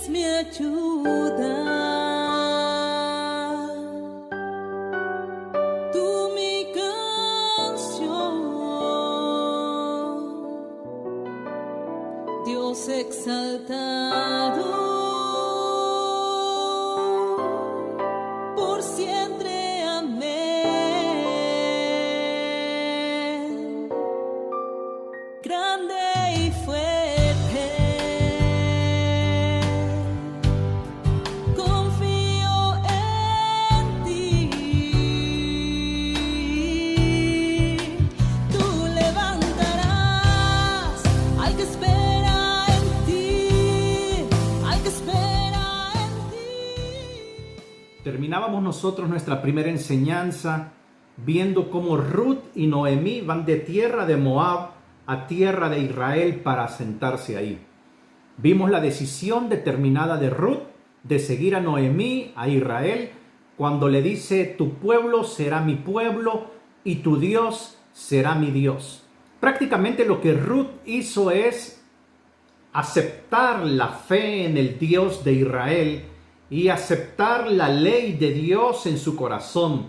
es mi ayuda. Tú mi canción, Dios exaltado, por siempre, amén. Grande y fuerte, confío en ti. Tú levantarás al que espera en ti, al que espera en ti. Terminábamos nosotros nuestra primera enseñanza viendo cómo Ruth y Noemí van de tierra de Moab a tierra de Israel para asentarse ahí. Vimos la decisión determinada de Ruth de seguir a Noemí, a Israel, cuando le dice: tu pueblo será mi pueblo y tu Dios será mi Dios. Prácticamente lo que Ruth hizo es aceptar la fe en el Dios de Israel y aceptar la ley de Dios en su corazón,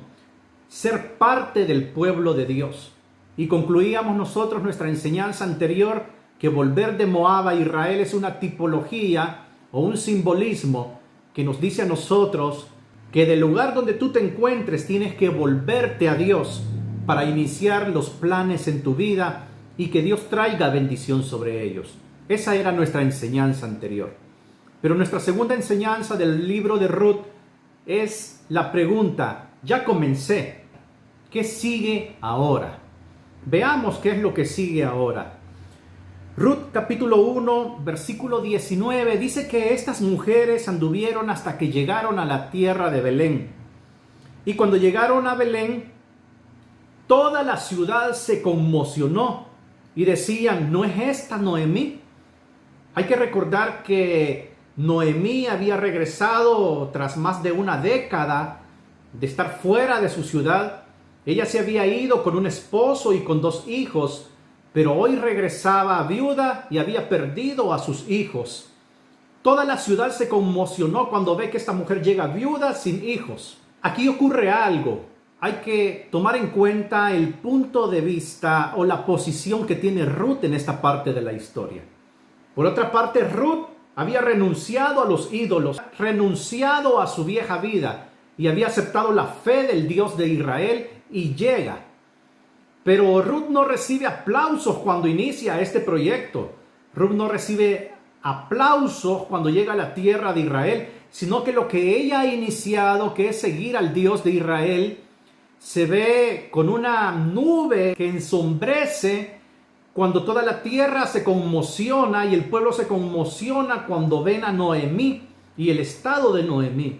ser parte del pueblo de Dios. Y concluíamos nosotros nuestra enseñanza anterior que volver de Moab a Israel es una tipología o un simbolismo que nos dice a nosotros que del lugar donde tú te encuentres tienes que volverte a Dios para iniciar los planes en tu vida y que Dios traiga bendición sobre ellos. Esa era nuestra enseñanza anterior. Pero nuestra segunda enseñanza del libro de Ruth es la pregunta: ya comencé, ¿qué sigue ahora? Veamos qué es lo que sigue ahora. Ruth capítulo 1, versículo 19 dice que estas mujeres anduvieron hasta que llegaron a la tierra de Belén. Y cuando llegaron a Belén, toda la ciudad se conmocionó y decían: ¿no es esta Noemí? Hay que recordar que Noemí había regresado tras más de una década de estar fuera de su ciudad. Ella se había ido con un esposo y con 2 hijos, pero hoy regresaba viuda y había perdido a sus hijos. Toda la ciudad se conmocionó cuando ve que esta mujer llega viuda sin hijos. Aquí ocurre algo. Hay que tomar en cuenta el punto de vista o la posición que tiene Ruth en esta parte de la historia. Por otra parte, Ruth había renunciado a los ídolos, renunciado a su vieja vida y había aceptado la fe del Dios de Israel y llega. Pero Ruth no recibe aplausos cuando inicia este proyecto. Ruth no recibe aplausos cuando llega a la tierra de Israel, sino que lo que ella ha iniciado, que es seguir al Dios de Israel, se ve con una nube que ensombrece cuando toda la tierra se conmociona y el pueblo se conmociona cuando ven a Noemí y el estado de Noemí.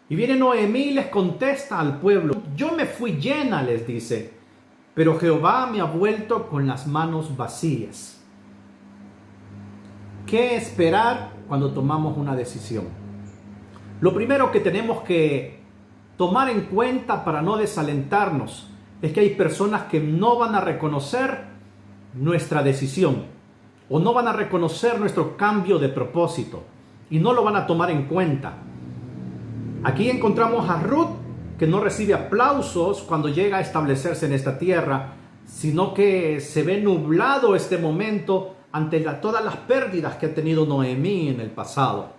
Y viene Noemí y les contesta al pueblo: yo me fui llena, les dice, pero Jehová me ha vuelto con las manos vacías. ¿Qué esperar cuando tomamos una decisión? Lo primero que tenemos que tomar en cuenta para no desalentarnos es que hay personas que no van a reconocer nuestra decisión o no van a reconocer nuestro cambio de propósito y no lo van a tomar en cuenta. Aquí encontramos a Ruth, que no recibe aplausos cuando llega a establecerse en esta tierra, sino que se ve nublado este momento ante todas las pérdidas que ha tenido Noemí en el pasado.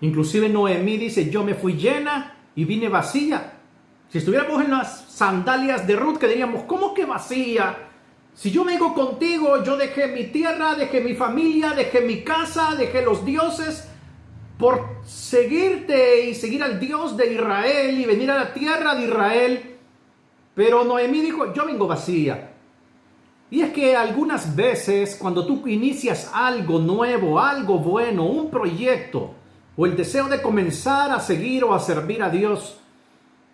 Inclusive Noemí dice: yo me fui llena y vine vacía. Si estuviéramos en las sandalias de Ruth, que diríamos: ¿cómo que vacía? Si yo vengo contigo, yo dejé mi tierra, dejé mi familia, dejé mi casa, dejé los dioses por seguirte y seguir al Dios de Israel y venir a la tierra de Israel. Pero Noemí dijo: yo vengo vacía. Y es que algunas veces cuando tú inicias algo nuevo, algo bueno, un proyecto o el deseo de comenzar a seguir o a servir a Dios,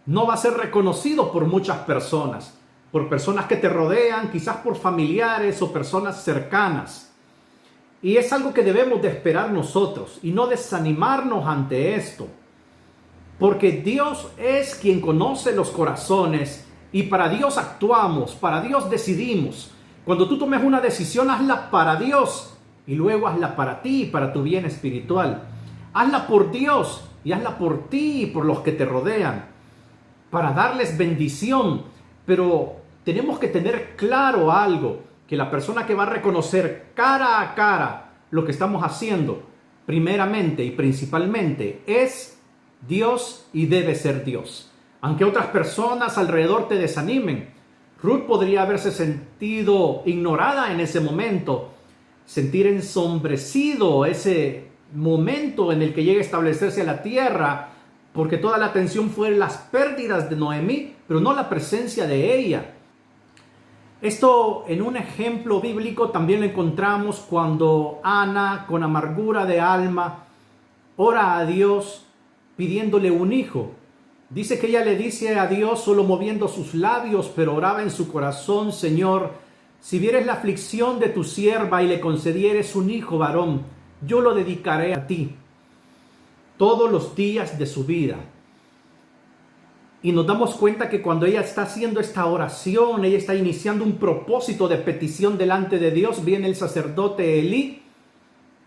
no va a ser reconocido por muchas personas, por personas que te rodean, quizás por familiares o personas cercanas. Y es algo que debemos de esperar nosotros y no desanimarnos ante esto. Porque Dios es quien conoce los corazones y para Dios actuamos, para Dios decidimos. Cuando tú tomes una decisión, hazla para Dios y luego hazla para ti y para tu bien espiritual. Hazla por Dios y hazla por ti y por los que te rodean, para darles bendición. Pero tenemos que tener claro algo, que la persona que va a reconocer cara a cara lo que estamos haciendo, primeramente y principalmente, es Dios y debe ser Dios. Aunque otras personas alrededor te desanimen, Ruth podría haberse sentido ignorada en ese momento, sentir ensombrecido ese momento en el que llega a establecerse a la tierra, porque toda la atención fue las pérdidas de Noemí, pero no la presencia de ella. Esto en un ejemplo bíblico también lo encontramos cuando Ana, con amargura de alma, ora a Dios pidiéndole un hijo. Dice que ella le dice a Dios solo moviendo sus labios, pero oraba en su corazón: Señor, si vieres la aflicción de tu sierva y le concedieres un hijo varón, yo lo dedicaré a ti todos los días de su vida. Y nos damos cuenta que cuando ella está haciendo esta oración, ella está iniciando un propósito de petición delante de Dios. Viene el sacerdote Elí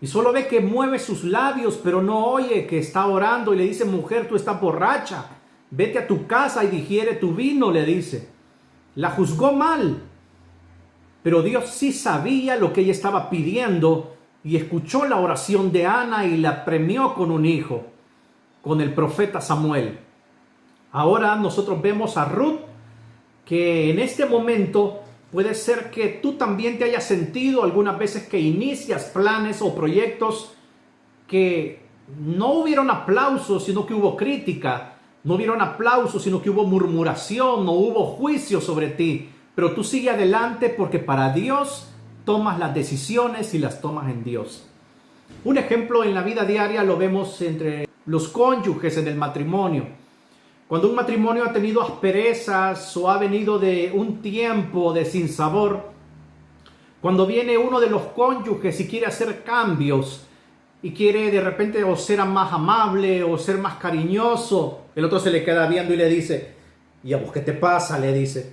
y solo ve que mueve sus labios, pero no oye que está orando, y le dice: mujer, tú estás borracha, vete a tu casa y digiere tu vino, le dice. La juzgó mal, pero Dios sí sabía lo que ella estaba pidiendo y escuchó la oración de Ana y la premió con un hijo, con el profeta Samuel. Ahora nosotros vemos a Ruth, que en este momento puede ser que tú también te hayas sentido algunas veces que inicias planes o proyectos que no hubieron aplausos, sino que hubo crítica. No hubieron aplausos, sino que hubo murmuración, no hubo juicio sobre ti. Pero tú sigue adelante, porque para Dios tomas las decisiones y las tomas en Dios. Un ejemplo en la vida diaria lo vemos entre los cónyuges en el matrimonio. Cuando un matrimonio ha tenido asperezas o ha venido de un tiempo de sinsabor, cuando viene uno de los cónyuges y quiere hacer cambios y quiere de repente o ser más amable o ser más cariñoso, el otro se le queda viendo y le dice: ¿y a vos qué te pasa? Le dice: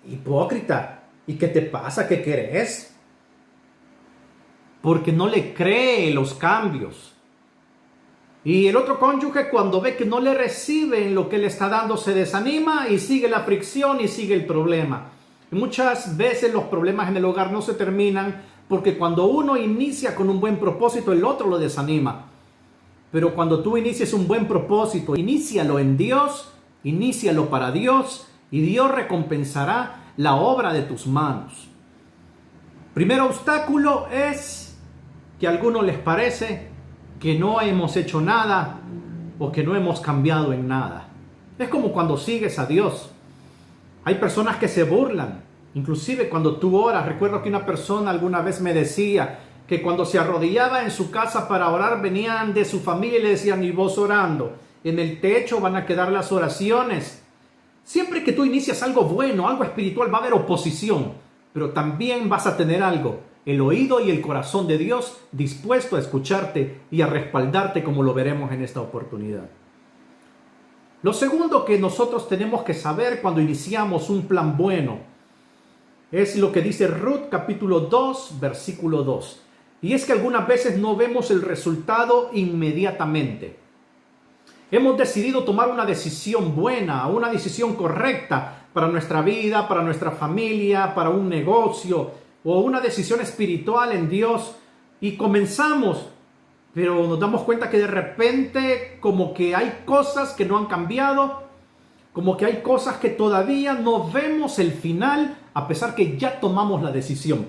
hipócrita, ¿y qué te pasa? ¿Qué querés? Porque no le cree los cambios. Y el otro cónyuge, cuando ve que no le reciben lo que le está dando, se desanima y sigue la fricción y sigue el problema. Y muchas veces los problemas en el hogar no se terminan porque cuando uno inicia con un buen propósito, el otro lo desanima. Pero cuando tú inicies un buen propósito, inícialo en Dios, inícialo para Dios, y Dios recompensará la obra de tus manos. Primer obstáculo es que a algunos les parece que no hemos hecho nada o que no hemos cambiado en nada. Es como cuando sigues a Dios. Hay personas que se burlan, inclusive cuando tú oras. Recuerdo que una persona alguna vez me decía que cuando se arrodillaba en su casa para orar, venían de su familia y le decían: ¿y vos orando? En el techo van a quedar las oraciones. Siempre que tú inicias algo bueno, algo espiritual, va a haber oposición, pero también vas a tener algo: el oído y el corazón de Dios dispuesto a escucharte y a respaldarte, como lo veremos en esta oportunidad. Lo segundo que nosotros tenemos que saber cuando iniciamos un plan bueno es lo que dice Ruth capítulo 2, versículo 2. Y es que algunas veces no vemos el resultado inmediatamente. Hemos decidido tomar una decisión buena, una decisión correcta para nuestra vida, para nuestra familia, para un negocio, o una decisión espiritual en Dios, y comenzamos, pero nos damos cuenta que de repente como que hay cosas que no han cambiado, como que hay cosas que todavía no vemos el final, a pesar que ya tomamos la decisión.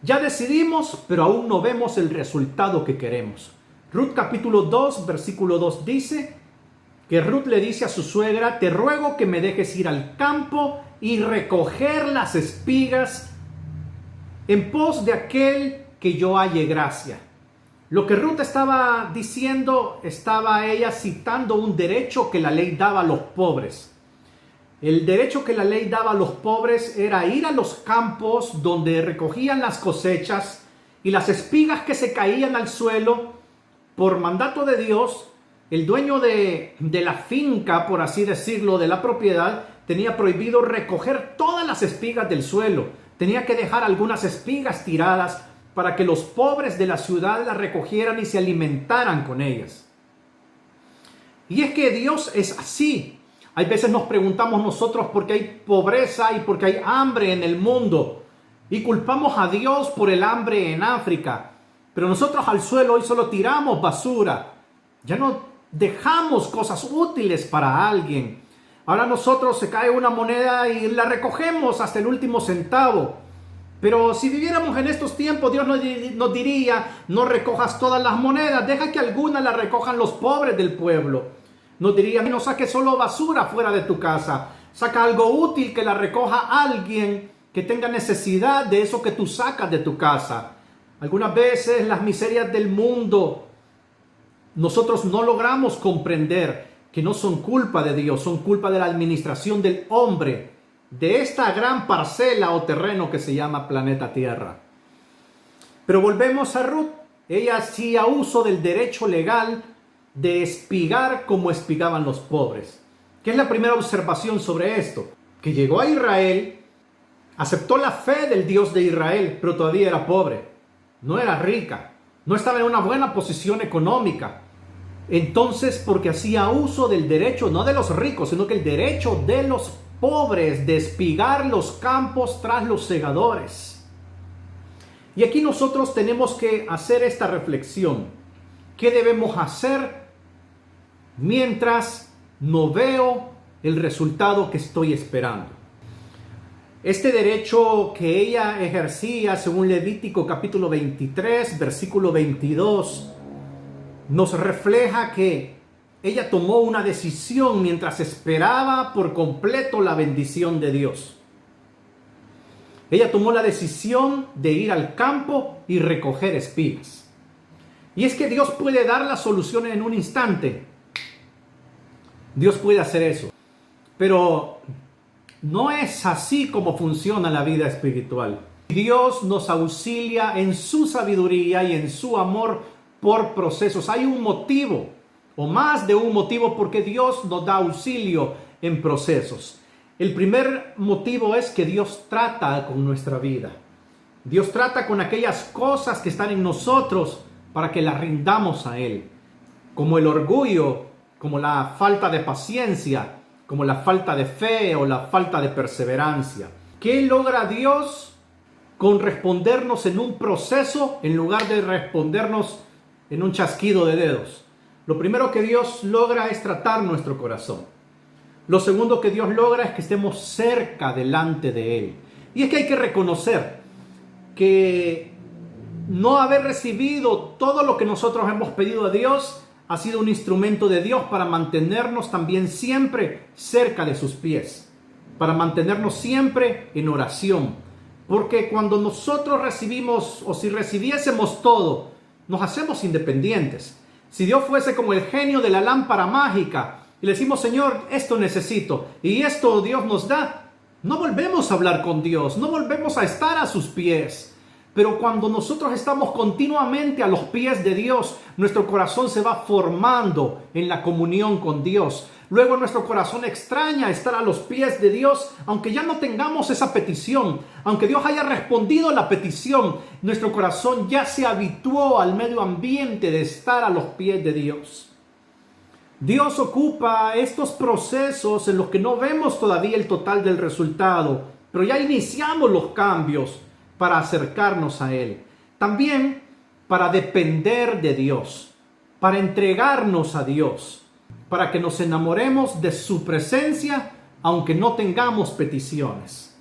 Ya decidimos, pero aún no vemos el resultado que queremos. Ruth capítulo 2, versículo 2 dice que Ruth le dice a su suegra: te ruego que me dejes ir al campo y recoger las espigas en pos de aquel que yo halle gracia. Lo que Ruth estaba diciendo, estaba ella citando un derecho que la ley daba a los pobres. El derecho que la ley daba a los pobres era ir a los campos donde recogían las cosechas, y las espigas que se caían al suelo, por mandato de Dios, el dueño de la finca, por así decirlo, de la propiedad, tenía prohibido recoger todas las espigas del suelo. Tenía que dejar algunas espigas tiradas para que los pobres de la ciudad las recogieran y se alimentaran con ellas. Y es que Dios es así. Hay veces nos preguntamos nosotros por qué hay pobreza y por qué hay hambre en el mundo. Y culpamos a Dios por el hambre en África. Pero nosotros al suelo hoy solo tiramos basura. Ya no dejamos cosas útiles para alguien. Ahora nosotros se cae una moneda y la recogemos hasta el último centavo. Pero si viviéramos en estos tiempos, Dios nos diría, no recojas todas las monedas, deja que algunas las recojan los pobres del pueblo. Nos diría, no saques solo basura fuera de tu casa, saca algo útil que la recoja alguien que tenga necesidad de eso que tú sacas de tu casa. Algunas veces las miserias del mundo, nosotros no logramos comprender que no son culpa de Dios, son culpa de la administración del hombre, de esta gran parcela o terreno que se llama planeta Tierra. Pero volvemos a Ruth. Ella hacía uso del derecho legal de espigar como espigaban los pobres. ¿Qué es la primera observación sobre esto? Que llegó a Israel, aceptó la fe del Dios de Israel, pero todavía era pobre, no era rica, no estaba en una buena posición económica. Entonces, porque hacía uso del derecho, no de los ricos, sino que el derecho de los pobres de espigar los campos tras los segadores. Y aquí nosotros tenemos que hacer esta reflexión. ¿Qué debemos hacer mientras no veo el resultado que estoy esperando? Este derecho que ella ejercía, según Levítico capítulo 23, versículo 22, nos refleja que ella tomó una decisión mientras esperaba por completo la bendición de Dios. Ella tomó la decisión de ir al campo y recoger espigas. Y es que Dios puede dar la solución en un instante. Dios puede hacer eso. Pero no es así como funciona la vida espiritual. Dios nos auxilia en su sabiduría y en su amor por procesos. Hay un motivo, o más de un motivo, porque Dios nos da auxilio en procesos. El primer motivo es que Dios trata con nuestra vida. Dios trata con aquellas cosas que están en nosotros para que las rindamos a Él. Como el orgullo, como la falta de paciencia, como la falta de fe o la falta de perseverancia. ¿Qué logra Dios con respondernos en un proceso en lugar de respondernos en un chasquido de dedos? Lo primero que Dios logra es tratar nuestro corazón. Lo segundo que Dios logra es que estemos cerca delante de Él. Y es que hay que reconocer que no haber recibido todo lo que nosotros hemos pedido a Dios ha sido un instrumento de Dios para mantenernos también siempre cerca de sus pies, para mantenernos siempre en oración. Porque cuando nosotros recibimos, o si recibiésemos todo, nos hacemos independientes. Si Dios fuese como el genio de la lámpara mágica y le decimos, Señor, esto necesito, y esto Dios nos da, no volvemos a hablar con Dios, no volvemos a estar a sus pies. Pero cuando nosotros estamos continuamente a los pies de Dios, nuestro corazón se va formando en la comunión con Dios. Luego nuestro corazón extraña estar a los pies de Dios, aunque ya no tengamos esa petición, aunque Dios haya respondido a la petición, nuestro corazón ya se habituó al medio ambiente de estar a los pies de Dios. Dios ocupa estos procesos en los que no vemos todavía el total del resultado, pero ya iniciamos los cambios para acercarnos a Él. También para depender de Dios, para entregarnos a Dios, para que nos enamoremos de su presencia, aunque no tengamos peticiones.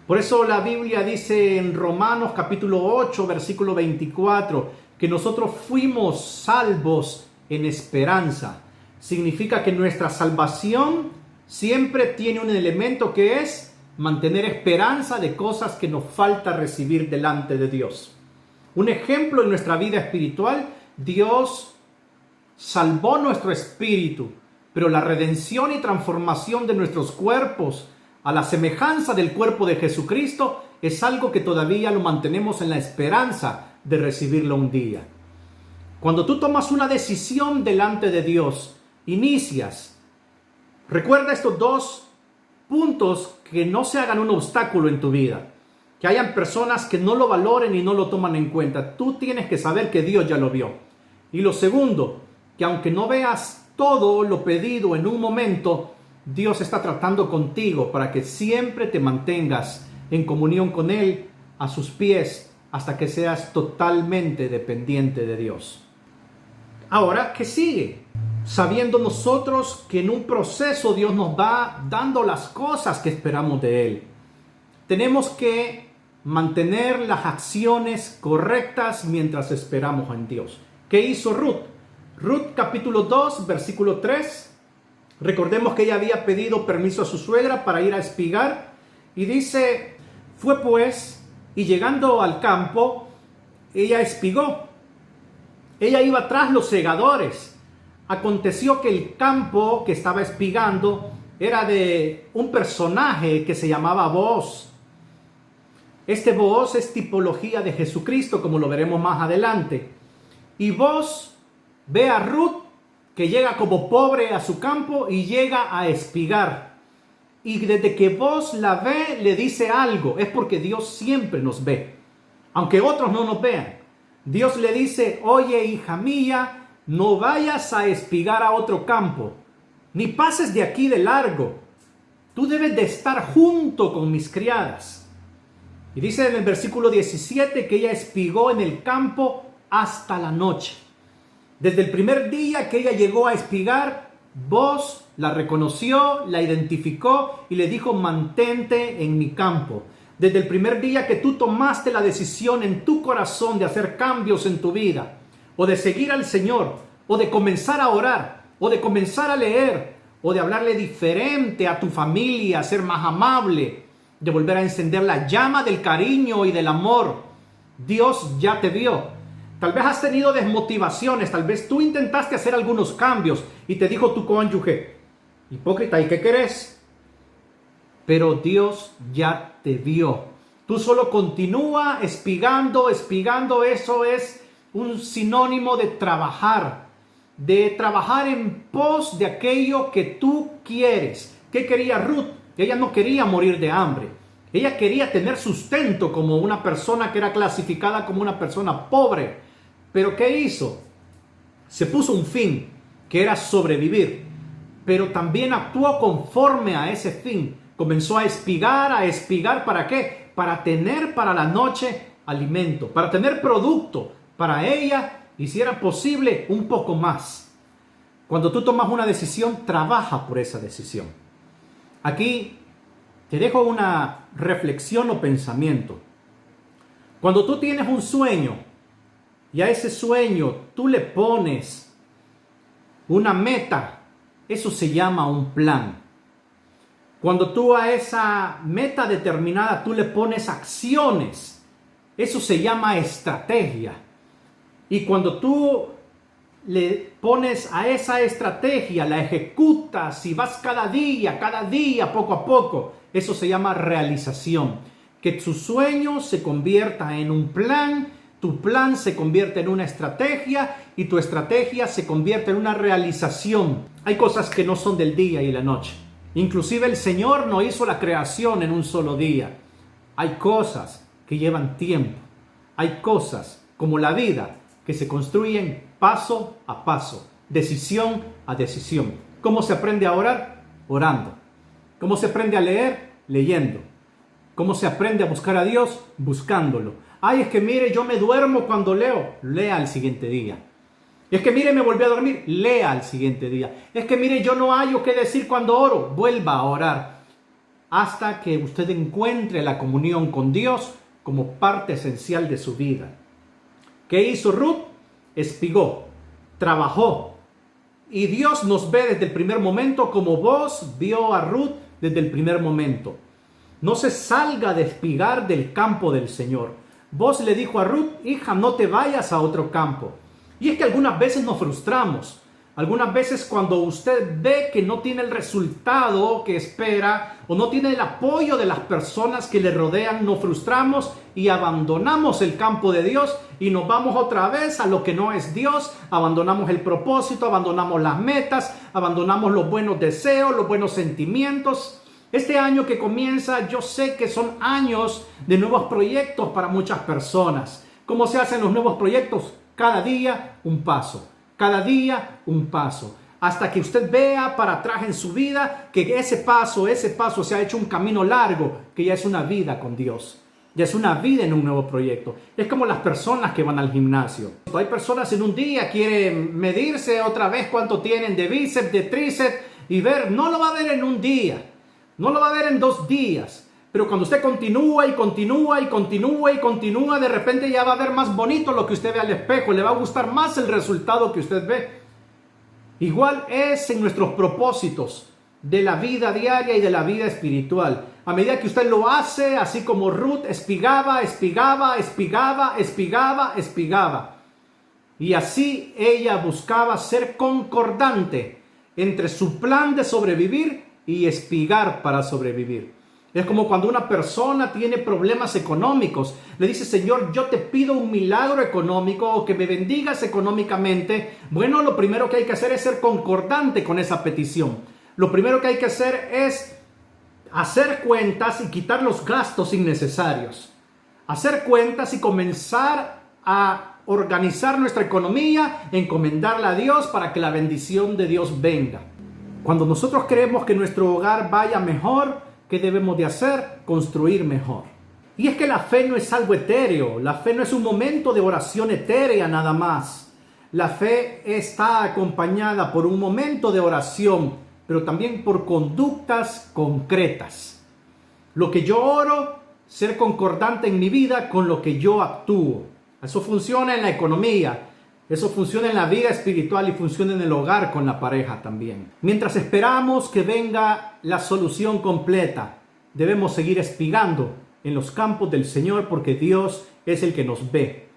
Por eso la Biblia dice en Romanos capítulo 8, versículo 24, que nosotros fuimos salvos en esperanza. Significa que nuestra salvación siempre tiene un elemento que es mantener esperanza de cosas que nos falta recibir delante de Dios. Un ejemplo en nuestra vida espiritual, Dios salvó nuestro espíritu, pero la redención y transformación de nuestros cuerpos a la semejanza del cuerpo de Jesucristo es algo que todavía lo mantenemos en la esperanza de recibirlo un día. Cuando tú tomas una decisión delante de Dios, inicias. Recuerda estos dos puntos, que no se hagan un obstáculo en tu vida, que hayan personas que no lo valoren y no lo toman en cuenta. Tú tienes que saber que Dios ya lo vio. Y lo segundo, que aunque no veas todo lo pedido en un momento, Dios está tratando contigo para que siempre te mantengas en comunión con Él, a sus pies, hasta que seas totalmente dependiente de Dios. Ahora, ¿qué sigue? Sabiendo nosotros que en un proceso Dios nos va dando las cosas que esperamos de Él. Tenemos que mantener las acciones correctas mientras esperamos en Dios. ¿Qué hizo Ruth? Ruth capítulo 2, versículo 3. Recordemos que ella había pedido permiso a su suegra para ir a espigar. Y dice, fue pues, y llegando al campo, ella espigó. Ella iba tras los segadores. Aconteció que el campo que estaba espigando era de un personaje que se llamaba Booz. Este Booz es tipología de Jesucristo, como lo veremos más adelante. Y Booz ve a Ruth, que llega como pobre a su campo y llega a espigar. Y desde que Booz la ve, le dice algo. Es porque Dios siempre nos ve, aunque otros no nos vean. Dios le dice, oye, hija mía, no vayas a espigar a otro campo, ni pases de aquí de largo. Tú debes de estar junto con mis criadas. Y dice en el versículo 17 que ella espigó en el campo hasta la noche. Desde el primer día que ella llegó a espigar, Booz la reconoció, la identificó y le dijo, mantente en mi campo. Desde el primer día que tú tomaste la decisión en tu corazón de hacer cambios en tu vida, o de seguir al Señor, o de comenzar a orar, o de comenzar a leer, o de hablarle diferente a tu familia, ser más amable, de volver a encender la llama del cariño y del amor, Dios ya te vio. Tal vez has tenido desmotivaciones, tal vez tú intentaste hacer algunos cambios y te dijo tu cónyuge, hipócrita, ¿y qué querés? Pero Dios ya te vio. Tú solo continúa espigando. Eso es un sinónimo de trabajar en pos de aquello que tú quieres. ¿Qué quería Ruth? Ella no quería morir de hambre. Ella quería tener sustento como una persona que era clasificada como una persona pobre. Pero ¿qué hizo? Se puso un fin, que era sobrevivir. Pero también actuó conforme a ese fin. Comenzó a espigar, ¿para qué? Para tener para la noche alimento, para tener producto para ella y si era posible un poco más. Cuando tú tomas una decisión, trabaja por esa decisión. Aquí te dejo una reflexión o pensamiento. Cuando tú tienes un sueño y a ese sueño tú le pones una meta, eso se llama un plan. Cuando tú a esa meta determinada tú le pones acciones, eso se llama estrategia. Y cuando tú le pones a esa estrategia, la ejecutas y vas cada día, poco a poco, eso se llama realización. Que tu sueño se convierta en un plan, tu plan se convierte en una estrategia y tu estrategia se convierte en una realización. Hay cosas que no son del día y la noche. Inclusive el Señor no hizo la creación en un solo día. Hay cosas que llevan tiempo. Hay cosas como la vida que se construyen paso a paso, decisión a decisión. ¿Cómo se aprende a orar? Orando. ¿Cómo se aprende a leer? Leyendo. ¿Cómo se aprende a buscar a Dios? Buscándolo. Ay, es que mire, yo me duermo cuando leo. Lea al siguiente día. Es que mire, me volví a dormir. Lea al siguiente día. Es que mire, yo no hallo qué decir cuando oro. Vuelva a orar. Hasta que usted encuentre la comunión con Dios como parte esencial de su vida. ¿Qué hizo Ruth? Espigó, trabajó. Y Dios nos ve desde el primer momento como Booz vio a Ruth desde el primer momento. No se salga de espigar del campo del Señor. Booz le dijo a Ruth, hija, no te vayas a otro campo. Y es que algunas veces nos frustramos. Algunas veces cuando usted ve que no tiene el resultado que espera o no tiene el apoyo de las personas que le rodean, nos frustramos y abandonamos el campo de Dios y nos vamos otra vez a lo que no es Dios. Abandonamos el propósito, abandonamos las metas, abandonamos los buenos deseos, los buenos sentimientos. Este año que comienza, yo sé que son años de nuevos proyectos para muchas personas. ¿Cómo se hacen los nuevos proyectos? Cada día un paso. Cada día un paso. hasta que usted vea para atrás en su vida que ese paso se ha hecho un camino largo, que ya es una vida con Dios. Ya es una vida en un nuevo proyecto. Es como las personas que van al gimnasio. Hay personas en un día quieren medirse otra vez cuánto tienen de bíceps, de tríceps y ver. No lo va a ver en un día. No lo va a ver en 2 días. Pero cuando usted continúa y continúa y continúa y continúa, de repente ya va a ver más bonito lo que usted ve al espejo. Le va a gustar más el resultado que usted ve. Igual es en nuestros propósitos de la vida diaria y de la vida espiritual. A medida que usted lo hace, así como Ruth espigaba. Y así ella buscaba ser concordante entre su plan de sobrevivir y espigar para sobrevivir. Es como cuando una persona tiene problemas económicos. Le dice, Señor, yo te pido un milagro económico o que me bendigas económicamente. Bueno, lo primero que hay que hacer es ser concordante con esa petición. Lo primero que hay que hacer es hacer cuentas y quitar los gastos innecesarios. Hacer cuentas y comenzar a organizar nuestra economía, encomendarla a Dios para que la bendición de Dios venga. Cuando nosotros queremos que nuestro hogar vaya mejor, ¿qué debemos de hacer? Construir mejor. Y es que la fe no es algo etéreo. La fe no es un momento de oración etérea nada más. La fe está acompañada por un momento de oración, pero también por conductas concretas. Lo que yo oro, ser concordante en mi vida con lo que yo actúo. Eso funciona en la economía. Eso funciona en la vida espiritual y funciona en el hogar con la pareja también. Mientras esperamos que venga la solución completa, debemos seguir espigando en los campos del Señor porque Dios es el que nos ve.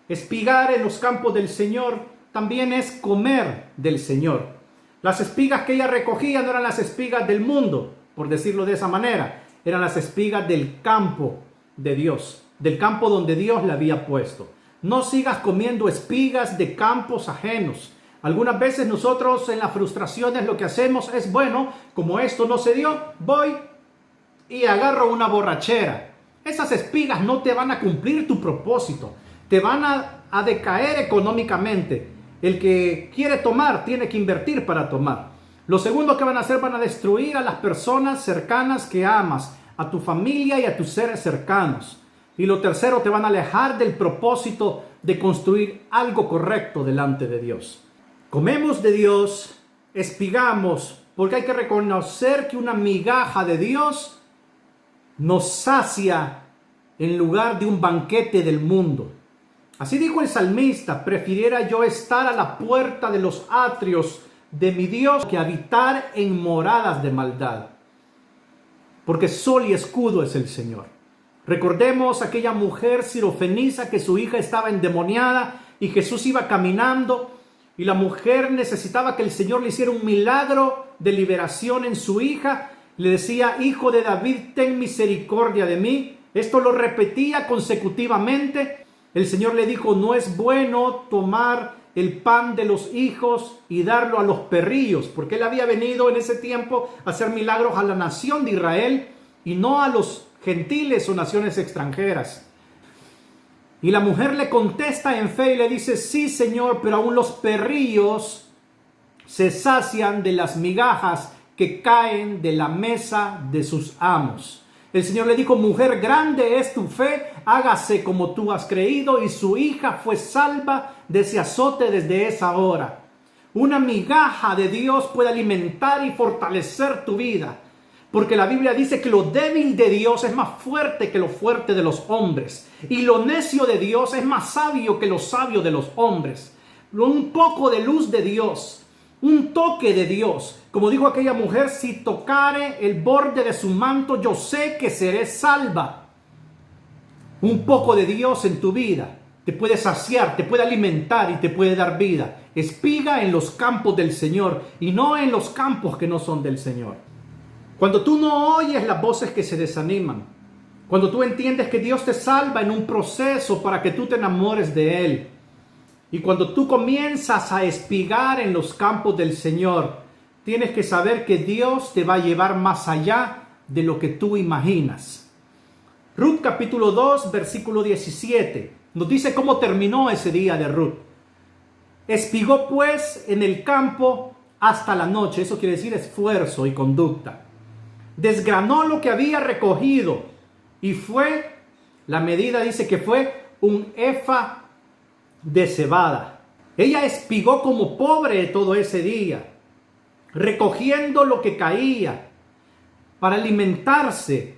Espigar en los campos del Señor también es comer del Señor. Las espigas que ella recogía no eran las espigas del mundo, por decirlo de esa manera. Eran las espigas del campo de Dios, del campo donde Dios la había puesto. No sigas comiendo espigas de campos ajenos. Algunas veces nosotros en las frustraciones lo que hacemos es, bueno, como esto no se dio, voy y agarro una borrachera. Esas espigas no te van a cumplir tu propósito. Te van a decaer económicamente. El que quiere tomar tiene que invertir para tomar. Lo segundo que van a hacer, van a destruir a las personas cercanas que amas, a tu familia y a tus seres cercanos. Y lo tercero, te van a alejar del propósito de construir algo correcto delante de Dios. Comemos de Dios, espigamos, porque hay que reconocer que una migaja de Dios nos sacia en lugar de un banquete del mundo. Así dijo el salmista, prefiriera yo estar a la puerta de los atrios de mi Dios que habitar en moradas de maldad. Porque sol y escudo es el Señor. Recordemos aquella mujer sirofeniza que su hija estaba endemoniada y Jesús iba caminando y la mujer necesitaba que el Señor le hiciera un milagro de liberación en su hija. Le decía, hijo de David, ten misericordia de mí. Esto lo repetía consecutivamente. El Señor le dijo, no es bueno tomar el pan de los hijos y darlo a los perrillos, porque él había venido en ese tiempo a hacer milagros a la nación de Israel y no a los gentiles o naciones extranjeras. Y la mujer le contesta en fe y le dice, sí, Señor, pero aún los perrillos se sacian de las migajas que caen de la mesa de sus amos. El Señor le dijo, mujer, grande es tu fe, hágase como tú has creído, y su hija fue salva de ese azote desde esa hora. Una migaja de Dios puede alimentar y fortalecer tu vida, porque la Biblia dice que lo débil de Dios es más fuerte que lo fuerte de los hombres, y lo necio de Dios es más sabio que lo sabio de los hombres. Un poco de luz de Dios, un toque de Dios. Como dijo aquella mujer, si tocare el borde de su manto, yo sé que seré salva. Un poco de Dios en tu vida te puede saciar, te puede alimentar y te puede dar vida. Espiga en los campos del Señor y no en los campos que no son del Señor. Cuando tú no oyes las voces que se desaniman, cuando tú entiendes que Dios te salva en un proceso para que tú te enamores de Él, y cuando tú comienzas a espigar en los campos del Señor, tienes que saber que Dios te va a llevar más allá de lo que tú imaginas. Ruth capítulo 2, versículo 17, nos dice cómo terminó ese día de Ruth. Espigó pues en el campo hasta la noche. Eso quiere decir esfuerzo y conducta. Desgranó lo que había recogido y fue, la medida dice que fue un efa de cebada. Ella espigó como pobre todo ese día, recogiendo lo que caía para alimentarse.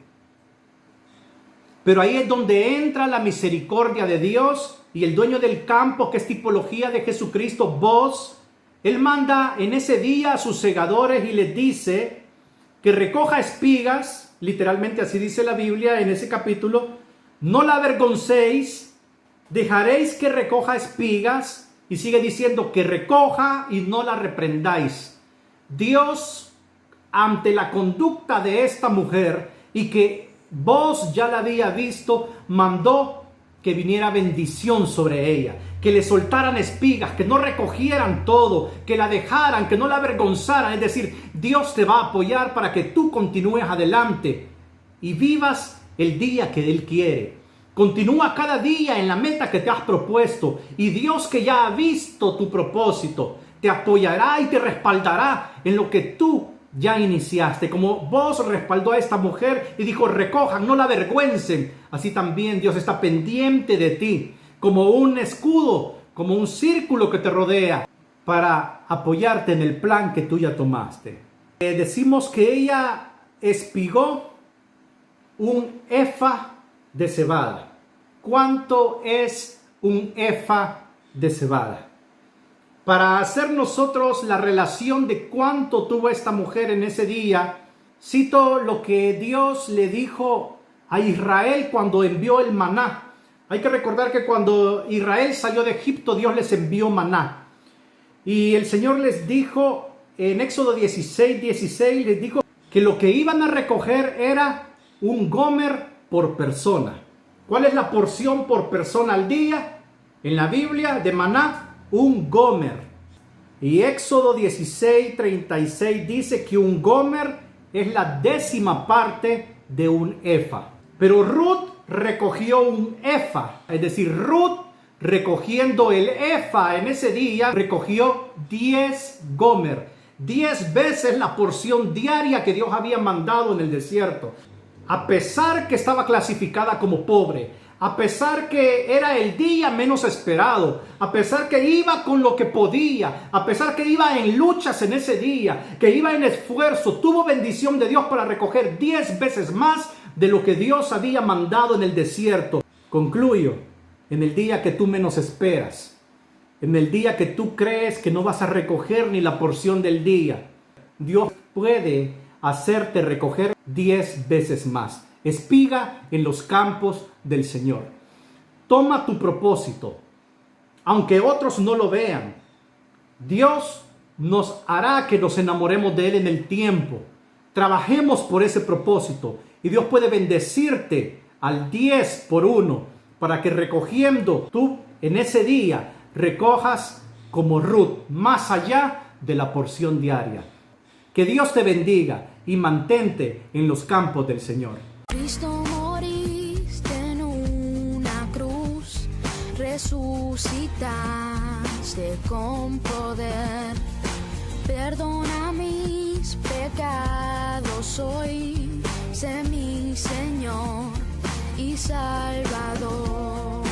Pero ahí es donde entra la misericordia de Dios y el dueño del campo, que es tipología de Jesucristo, Boaz. Él manda en ese día a sus segadores y les dice que recoja espigas, literalmente así dice la Biblia en ese capítulo. No la avergoncéis, dejaréis que recoja espigas, y sigue diciendo que recoja y no la reprendáis. Dios, ante la conducta de esta mujer y que Boaz ya la había visto, mandó que viniera bendición sobre ella, que le soltaran espigas, que no recogieran todo, que la dejaran, que no la avergonzaran. Es decir, Dios te va a apoyar para que tú continúes adelante y vivas el día que Él quiere. Continúa cada día en la meta que te has propuesto, y Dios, que ya ha visto tu propósito, te apoyará y te respaldará en lo que tú ya iniciaste. Como vos respaldó a esta mujer y dijo: recojan, no la avergüencen. Así también Dios está pendiente de ti, como un escudo, como un círculo que te rodea, para apoyarte en el plan que tú ya tomaste. Decimos que ella espigó un efa de cebada. ¿Cuánto es un efa de cebada? Para hacer nosotros la relación de cuánto tuvo esta mujer en ese día, cito lo que Dios le dijo a Israel cuando envió el maná. Hay que recordar que cuando Israel salió de Egipto, Dios les envió maná. Y el Señor les dijo en Éxodo 16, les dijo que lo que iban a recoger era un gomer por persona. ¿Cuál es la porción por persona al día? En la Biblia de maná, un gomer. Y Éxodo 16:36 dice que un gomer es la 10ª parte de un efa. Pero Ruth recogió un efa, es decir, Ruth, recogiendo el efa en ese día, recogió 10 gomer, 10 veces la porción diaria que Dios había mandado en el desierto. A pesar que estaba clasificada como pobre, a pesar que era el día menos esperado, a pesar que iba con lo que podía, a pesar que iba en luchas en ese día, que iba en esfuerzo, tuvo bendición de Dios para recoger 10 veces más de lo que Dios había mandado en el desierto. Concluyo, en el día que tú menos esperas, en el día que tú crees que no vas a recoger ni la porción del día, Dios puede hacerte recoger 10 veces más. Espiga en los campos del Señor. Toma tu propósito, aunque otros no lo vean. Dios nos hará que nos enamoremos de Él en el tiempo. Trabajemos por ese propósito y Dios puede bendecirte al 10 por 1 para que recogiendo tú en ese día recojas como Ruth, más allá de la porción diaria. Que Dios te bendiga y mantente en los campos del Señor. Cristo, moriste en una cruz, resucitaste con poder. Perdona mis pecados hoy, sé mi Señor y Salvador.